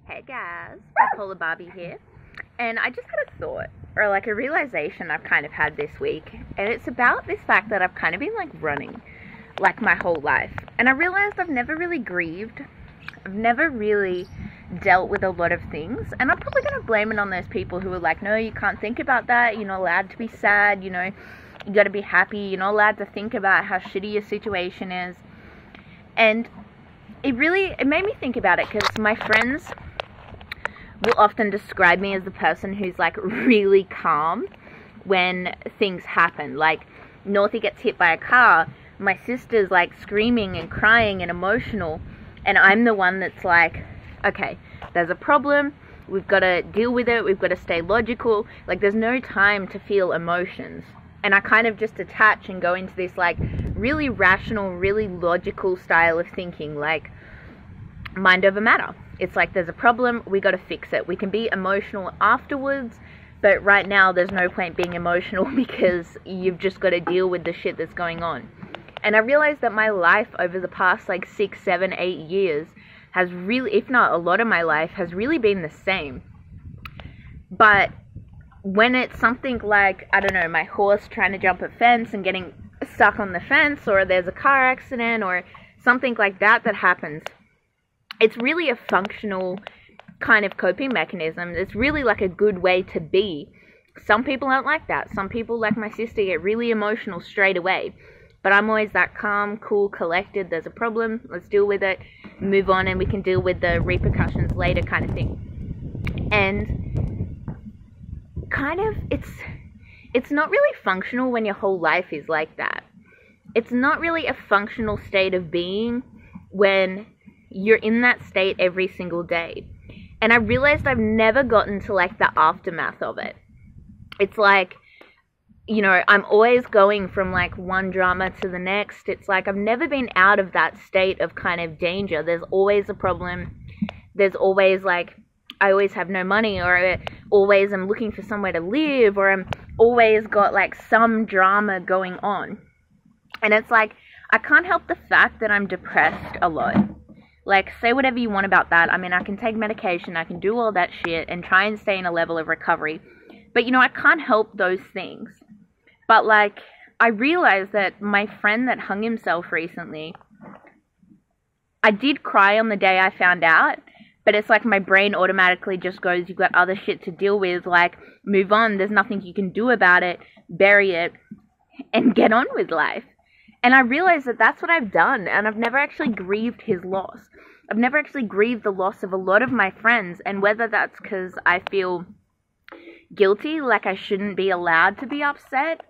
Hey guys, Bipolar Barbie here, and I just had a thought, or like a realization I've kind of had this week, and it's about this fact that I've kind of been like running, like my whole life, and I realized I've never really grieved, I've never really dealt with a lot of things, and I'm probably going to blame it on those people who are like, no, you can't think about that, you're not allowed to be sad, you got to be happy, you're not allowed to think about how shitty your situation is, and it made me think about it, because my friends will often describe me as the person who's like really calm when things happen. Like, Northie gets hit by a car, my sister's like screaming and crying and emotional, and I'm the one that's like, okay, there's a problem, we've got to deal with it, we've got to stay logical, like there's no time to feel emotions. And I kind of just detach and go into this like really rational, really logical style of thinking, like mind over matter. It's like there's a problem, we got to fix it. We can be emotional afterwards, but right now there's no point being emotional because you've just got to deal with the shit that's going on. And I realized that my life over the past like 6, 7, 8 years has really, if not a lot of my life, has really been the same. But when it's something like, I don't know, my horse trying to jump a fence and getting stuck on the fence, or there's a car accident or something like that happens, it's really a functional kind of coping mechanism. It's really like a good way to be. Some people aren't like that. Some people, like my sister, get really emotional straight away. But I'm always that calm, cool, collected. There's a problem, let's deal with it, move on, and we can deal with the repercussions later kind of thing. And kind of, it's not really functional when your whole life is like that. It's not really a functional state of being when you're in that state every single day. And I realized I've never gotten to like the aftermath of it. It's like, I'm always going from like one drama to the next. It's like I've never been out of that state of kind of danger. There's always a problem. There's always like, I always have no money, or always I'm looking for somewhere to live, or I'm always got like some drama going on. And it's like, I can't help the fact that I'm depressed a lot. Like, say whatever you want about that. I mean, I can take medication, I can do all that shit and try and stay in a level of recovery. But, I can't help those things. But, like, I realized that my friend that hung himself recently, I did cry on the day I found out. But it's like my brain automatically just goes, you've got other shit to deal with. Like, move on. There's nothing you can do about it. Bury it. And get on with life. And I realized that that's what I've done, and I've never actually grieved his loss. I've never actually grieved the loss of a lot of my friends, and whether that's because I feel guilty, like I shouldn't be allowed to be upset,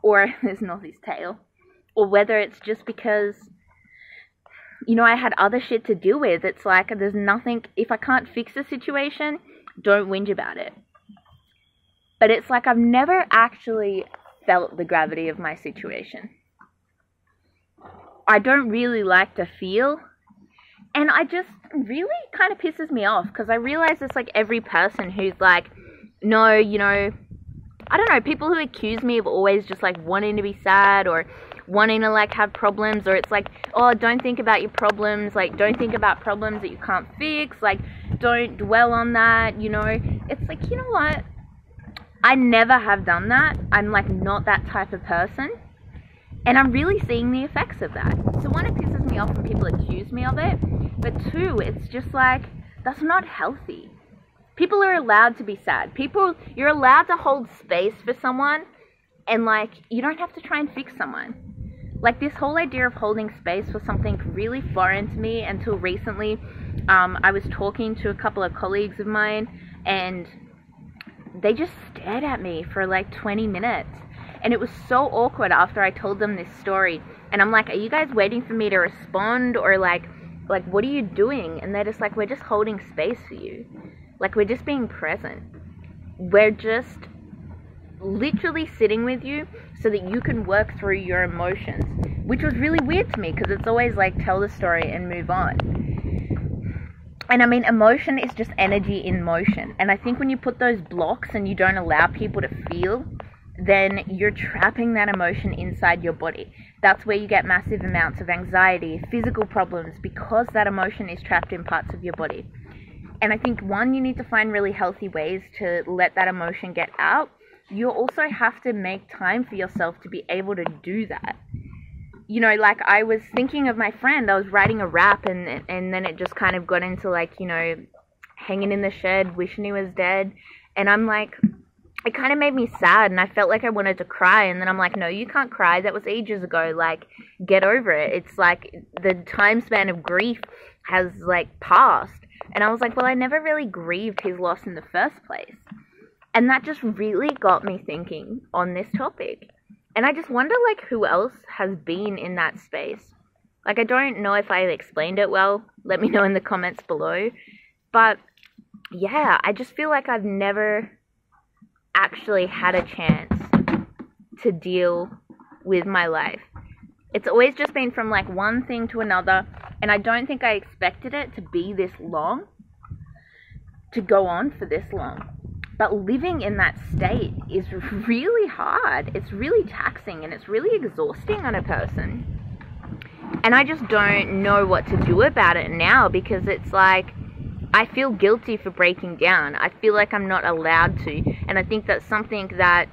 or there's Northie's tail, or whether it's just because, I had other shit to deal with. It's like there's nothing, if I can't fix the situation, don't whinge about it. But it's like I've never actually felt the gravity of my situation. I don't really like to feel, and I just really kind of pisses me off, because I realize it's like every person who's like, no, I don't know, people who accuse me of always just like wanting to be sad, or wanting to like have problems, or it's like, oh, don't think about your problems, like don't think about problems that you can't fix, like don't dwell on that, it's like, you know what, I never have done that. I'm like not that type of person. And I'm really seeing the effects of that. So one, it pisses me off when people accuse me of it. But two, it's just like, that's not healthy. People are allowed to be sad. You're allowed to hold space for someone. And like, you don't have to try and fix someone. Like, this whole idea of holding space was something really foreign to me until recently. I was talking to a couple of colleagues of mine, and they just stared at me for like 20 minutes. And it was so awkward after I told them this story. And I'm like, are you guys waiting for me to respond? Or like, what are you doing? And they're just like, we're just holding space for you. Like, we're just being present. We're just literally sitting with you so that you can work through your emotions. Which was really weird to me, because it's always like, tell the story and move on. And I mean, emotion is just energy in motion. And I think when you put those blocks and you don't allow people to feel, then you're trapping that emotion inside your body. That's where you get massive amounts of anxiety, physical problems, because that emotion is trapped in parts of your body. And I think, one, you need to find really healthy ways to let that emotion get out. You also have to make time for yourself to be able to do that. You know, like, I was thinking of my friend. I was writing a rap, and then it just kind of got into, like, you know, hanging in the shed, wishing he was dead. And I'm like, it kind of made me sad, and I felt like I wanted to cry. And then I'm like, no, you can't cry. That was ages ago. Like, get over it. It's like the time span of grief has, like, passed. And I was like, well, I never really grieved his loss in the first place. And that just really got me thinking on this topic. And I just wonder, like, who else has been in that space. Like, I don't know if I explained it well. Let me know in the comments below. But, yeah, I just feel like I've never actually had a chance to deal with my life. It's always just been from, like, one thing to another. And I don't think I expected it to be this long. To go on for this long. But living in that state is really hard. It's really taxing, and it's really exhausting on a person. And I just don't know what to do about it now, because it's like, I feel guilty for breaking down. I feel like I'm not allowed to. And I think that's something that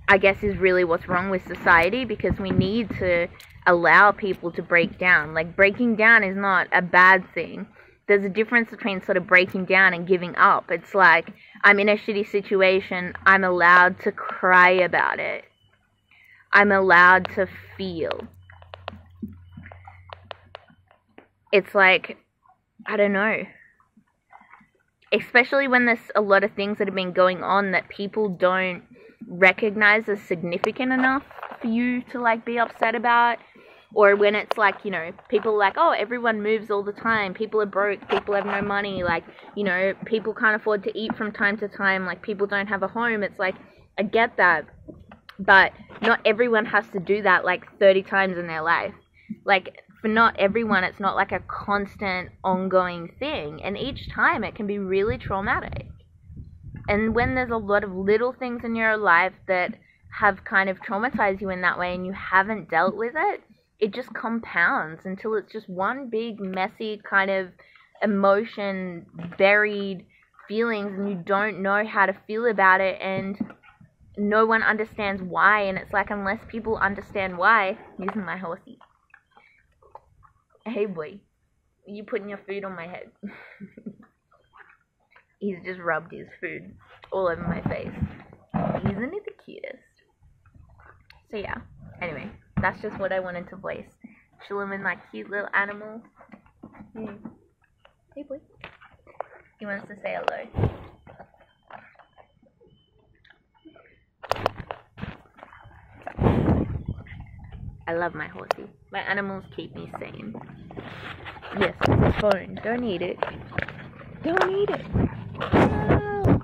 I guess is really what's wrong with society, because we need to allow people to break down. Like, breaking down is not a bad thing. There's a difference between sort of breaking down and giving up. It's like, I'm in a shitty situation. I'm allowed to cry about it. I'm allowed to feel. It's like, I don't know. Especially when there's a lot of things that have been going on that people don't recognize as significant enough for you to, like, be upset about. Or when it's like, you know, people are like, oh, everyone moves all the time. People are broke. People have no money. Like, you know, people can't afford to eat from time to time. Like, people don't have a home. It's like, I get that. But not everyone has to do that, like, 30 times in their life. Like, for not everyone, it's not like a constant, ongoing thing. And each time it can be really traumatic. And when there's a lot of little things in your life that have kind of traumatized you in that way and you haven't dealt with it, it just compounds until it's just one big, messy kind of emotion, buried feelings, and you don't know how to feel about it, and no one understands why. And it's like, unless people understand why, using my horsey. Hey boy, you putting your food on my head. He's just rubbed his food all over my face. Isn't he the cutest? So yeah, anyway. That's just what I wanted to voice. Chilling with my cute little animal. Hey boy. He wants to say hello. I love my horsey. My animals keep me sane. Yes, it's a phone. Don't eat it. Don't eat it. No.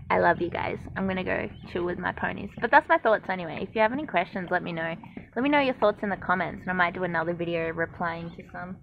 I love you guys. I'm gonna go chill with my ponies. But that's my thoughts anyway. If you have any questions, let me know. Let me know your thoughts in the comments, and I might do another video replying to some.